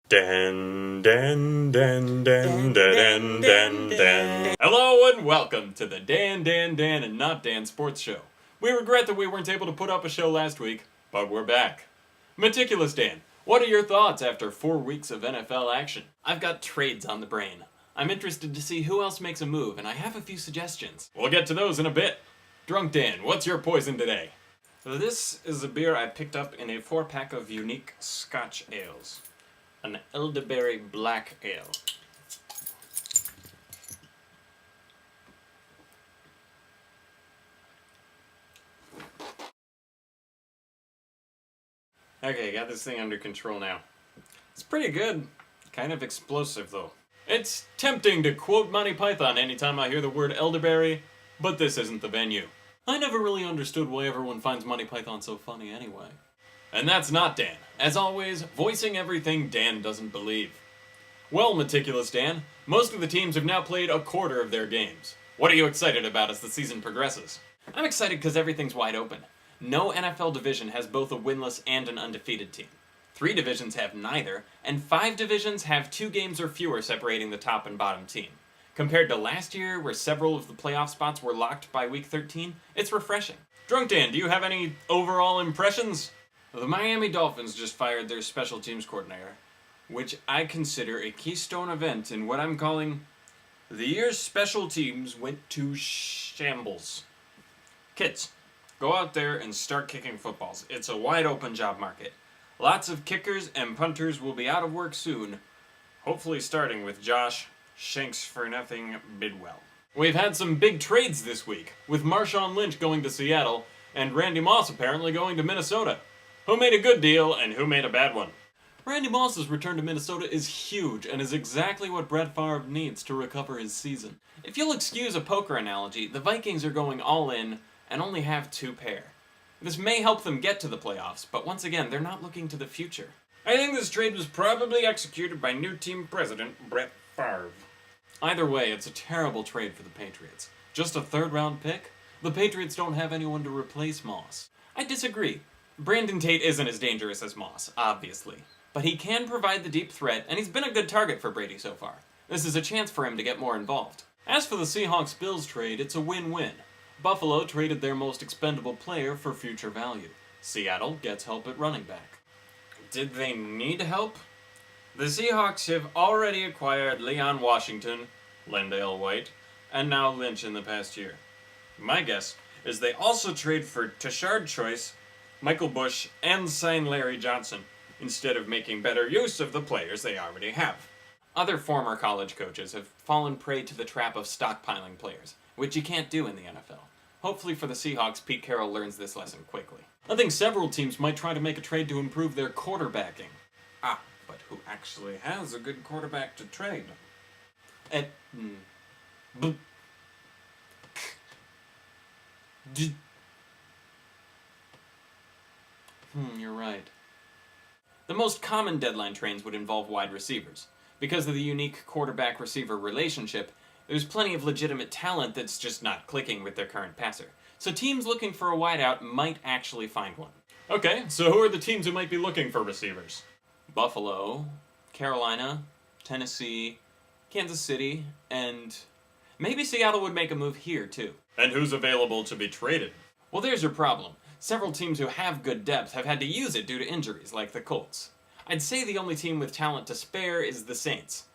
Dan, Dan, Dan, Dan, Dan, Dan, Dan. Hello and welcome to the Dan, and Not Dan Sports Show. We regret that we weren't able to put up a show last week, but we're back. Meticulous Dan, what are your thoughts after 4 weeks of NFL action? I've got trades on the brain. I'm interested to see who else makes a move, and I have a few suggestions. We'll get to those in a bit. Drunk Dan, what's your poison today? This is a beer I picked up in a 4-pack of unique Scotch ales. An elderberry black ale. Okay, got this thing under control now. It's pretty good. Kind of explosive though. It's tempting to quote Monty Python anytime I hear the word elderberry, but this isn't the venue. I never really understood why everyone finds Monty Python so funny anyway. And that's not Dan. As always, voicing everything Dan doesn't believe. Well, Meticulous Dan, most of the teams have now played a quarter of their games. What are you excited about as the season progresses? I'm excited because everything's wide open. No NFL division has both a winless and an undefeated team. 3 divisions have neither, and 5 divisions have 2 games or fewer separating the top and bottom team. Compared to last year, where several of the playoff spots were locked by week 13, it's refreshing. Drunk Dan, do you have any overall impressions? The Miami Dolphins just fired their special teams coordinator, which I consider a keystone event in what I'm calling the year's special teams went to shambles. Kids, go out there and start kicking footballs. It's a wide open job market. Lots of kickers and punters will be out of work soon, hopefully starting with Josh Shanks for nothing Bidwell. We've had some big trades this week, with Marshawn Lynch going to Seattle and Randy Moss apparently going to Minnesota. Who made a good deal and who made a bad one? Randy Moss's return to Minnesota is huge and is exactly what Brett Favre needs to recover his season. If you'll excuse a poker analogy, the Vikings are going all in and only have 2 pair. This may help them get to the playoffs, but once again, they're not looking to the future. I think this trade was probably executed by new team president Brett Favre. Either way, it's a terrible trade for the Patriots. Just a 3rd-round pick? The Patriots don't have anyone to replace Moss. I disagree. Brandon Tate isn't as dangerous as Moss, obviously. But he can provide the deep threat, and he's been a good target for Brady so far. This is a chance for him to get more involved. As for the Seahawks-Bills trade, it's a win-win. Buffalo traded their most expendable player for future value. Seattle gets help at running back. Did they need help? The Seahawks have already acquired Leon Washington, Lendale White, and now Lynch in the past year. My guess is they also trade for Tashard Choice, Michael Bush, and sign Larry Johnson, instead of making better use of the players they already have. Other former college coaches have fallen prey to the trap of stockpiling players, which you can't do in the NFL. Hopefully for the Seahawks, Pete Carroll learns this lesson quickly. I think several teams might try to make a trade to improve their quarterbacking. But who actually has a good quarterback to trade? You're right. The most common deadline trades would involve wide receivers. Because of the unique quarterback-receiver relationship, there's plenty of legitimate talent that's just not clicking with their current passer. So teams looking for a wideout might actually find one. Okay, so who are the teams who might be looking for receivers? Buffalo, Carolina, Tennessee, Kansas City, and maybe Seattle would make a move here too. And who's available to be traded? Well, there's your problem. Several teams who have good depth have had to use it due to injuries, like the Colts. I'd say the only team with talent to spare is the Saints.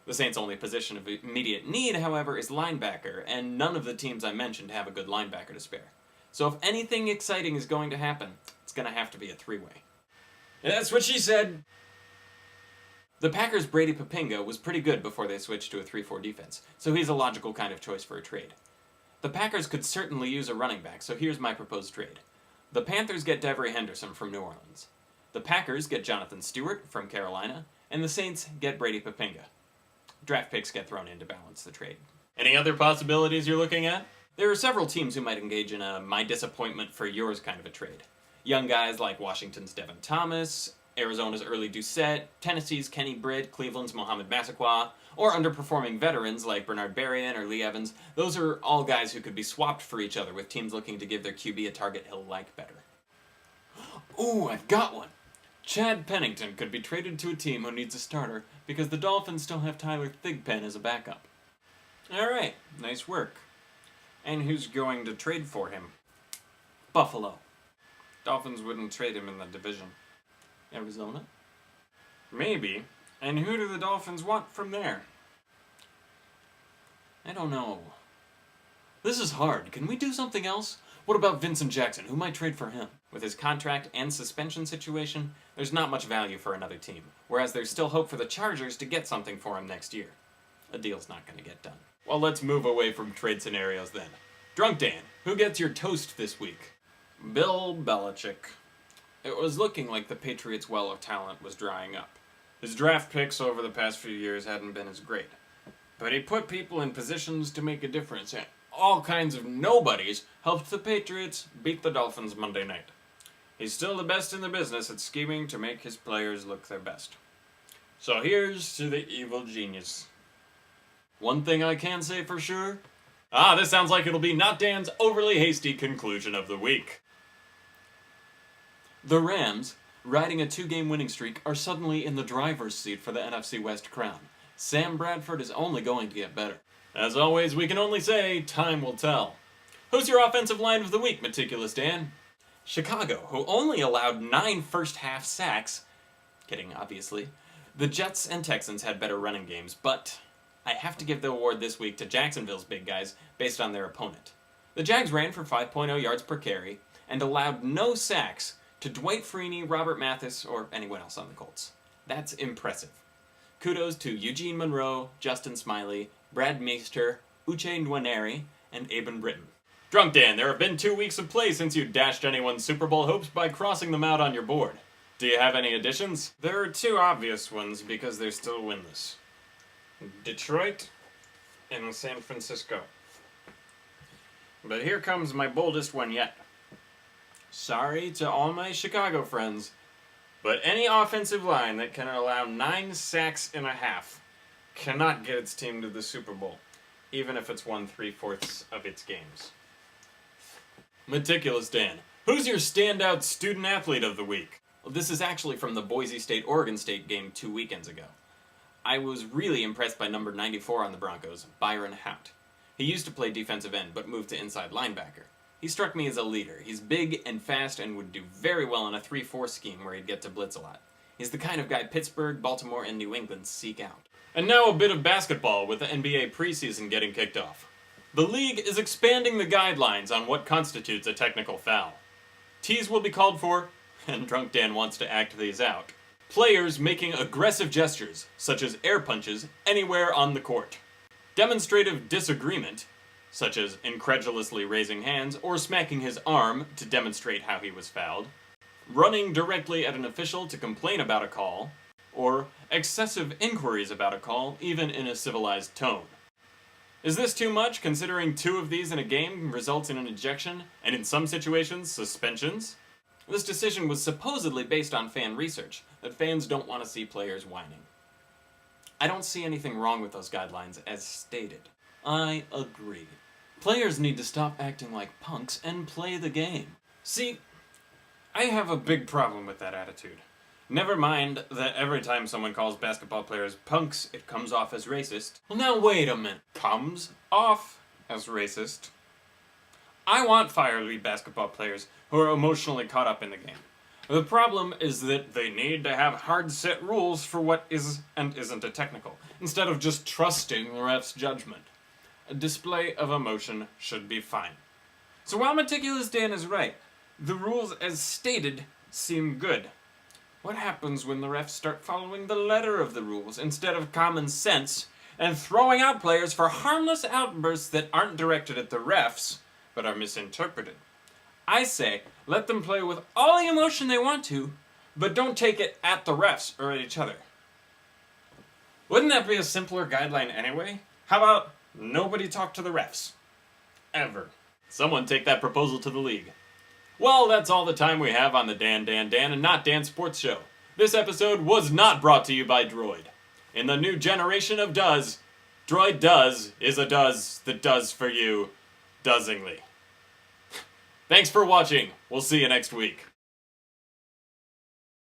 The Saints' only position of immediate need, however, is linebacker, and none of the teams I mentioned have a good linebacker to spare. So if anything exciting is going to happen, it's going to have to be a 3-way. That's what she said. The Packers' Brady Papinga was pretty good before they switched to a 3-4 defense, so he's a logical kind of choice for a trade. The Packers could certainly use a running back, so here's my proposed trade. The Panthers get Devery Henderson from New Orleans. The Packers get Jonathan Stewart from Carolina, and the Saints get Brady Papinga. Draft picks get thrown in to balance the trade. Any other possibilities you're looking at? There are several teams who might engage in a my disappointment for yours kind of a trade. Young guys like Washington's Devin Thomas, Arizona's Early Doucette, Tennessee's Kenny Britt, Cleveland's Mohamed Massaquoi, or underperforming veterans like Bernard Berrien or Lee Evans. Those are all guys who could be swapped for each other with teams looking to give their QB a target he'll like better. Ooh, I've got one! Chad Pennington could be traded to a team who needs a starter because the Dolphins still have Tyler Thigpen as a backup. Alright, nice work. And who's going to trade for him? Buffalo. Dolphins wouldn't trade him in the division. Arizona? Maybe. And who do the Dolphins want from there? I don't know. This is hard. Can we do something else? What about Vincent Jackson? Who might trade for him? With his contract and suspension situation, there's not much value for another team, whereas there's still hope for the Chargers to get something for him next year. A deal's not going to get done. Well, let's move away from trade scenarios then. Drunk Dan, who gets your toast this week? Bill Belichick. It was looking like the Patriots' well of talent was drying up. His draft picks over the past few years hadn't been as great. But he put people in positions to make a difference, and all kinds of nobodies helped the Patriots beat the Dolphins Monday night. He's still the best in the business at scheming to make his players look their best. So here's to the evil genius. One thing I can say for sure. This sounds like it'll be Not Dan's overly hasty conclusion of the week. The Rams, riding a 2-game winning streak, are suddenly in the driver's seat for the NFC West crown. Sam Bradford is only going to get better. As always, we can only say, time will tell. Who's your offensive line of the week, Meticulous Dan? Chicago, who only allowed 9 first-half sacks. Kidding, obviously. The Jets and Texans had better running games, but I have to give the award this week to Jacksonville's big guys based on their opponent. The Jags ran for 5.0 yards per carry and allowed no sacks to Dwight Freeney, Robert Mathis, or anyone else on the Colts. That's impressive. Kudos to Eugene Monroe, Justin Smiley, Brad Meester, Uche Nwaneri, and Aben Britton. Drunk Dan, there have been 2 weeks of play since you dashed anyone's Super Bowl hopes by crossing them out on your board. Do you have any additions? There are 2 obvious ones because they're still winless. Detroit and San Francisco. But here comes my boldest one yet. Sorry to all my Chicago friends, but any offensive line that can allow 9 sacks in a half cannot get its team to the Super Bowl, even if it's won 3/4 of its games. Meticulous Dan, who's your standout student athlete of the week? Well, this is actually from the Boise State-Oregon State game 2 weekends ago. I was really impressed by number 94 on the Broncos, Byron Hout. He used to play defensive end, but moved to inside linebacker. He struck me as a leader. He's big and fast and would do very well in a 3-4 scheme where he'd get to blitz a lot. He's the kind of guy Pittsburgh, Baltimore, and New England seek out. And now a bit of basketball with the NBA preseason getting kicked off. The league is expanding the guidelines on what constitutes a technical foul. Tees will be called for, and Drunk Dan wants to act these out. Players making aggressive gestures, such as air punches, anywhere on the court. Demonstrative disagreement, such as incredulously raising hands or smacking his arm to demonstrate how he was fouled. Running directly at an official to complain about a call, or excessive inquiries about a call, even in a civilized tone. Is this too much, considering 2 of these in a game results in an ejection, and in some situations, suspensions? This decision was supposedly based on fan research, that fans don't want to see players whining. I don't see anything wrong with those guidelines as stated. I agree. Players need to stop acting like punks and play the game. See, I have a big problem with that attitude. Never mind that every time someone calls basketball players punks, it comes off as racist. Well, now wait a minute. Comes off as racist. I want fiery basketball players who are emotionally caught up in the game. The problem is that they need to have hard set rules for what is and isn't a technical, instead of just trusting the ref's judgment. A display of emotion should be fine. So while Meticulous Dan is right, the rules as stated seem good. What happens when the refs start following the letter of the rules instead of common sense and throwing out players for harmless outbursts that aren't directed at the refs, but are misinterpreted? I say, let them play with all the emotion they want to, but don't take it at the refs or at each other. Wouldn't that be a simpler guideline anyway? How about nobody talk to the refs? Ever. Someone take that proposal to the league. Well, that's all the time we have on the Dan and Not Dan Sports Show. This episode was not brought to you by Droid. In the new generation of does, Droid Does is a does that does for you, doesingly. Thanks for watching. We'll see you next week.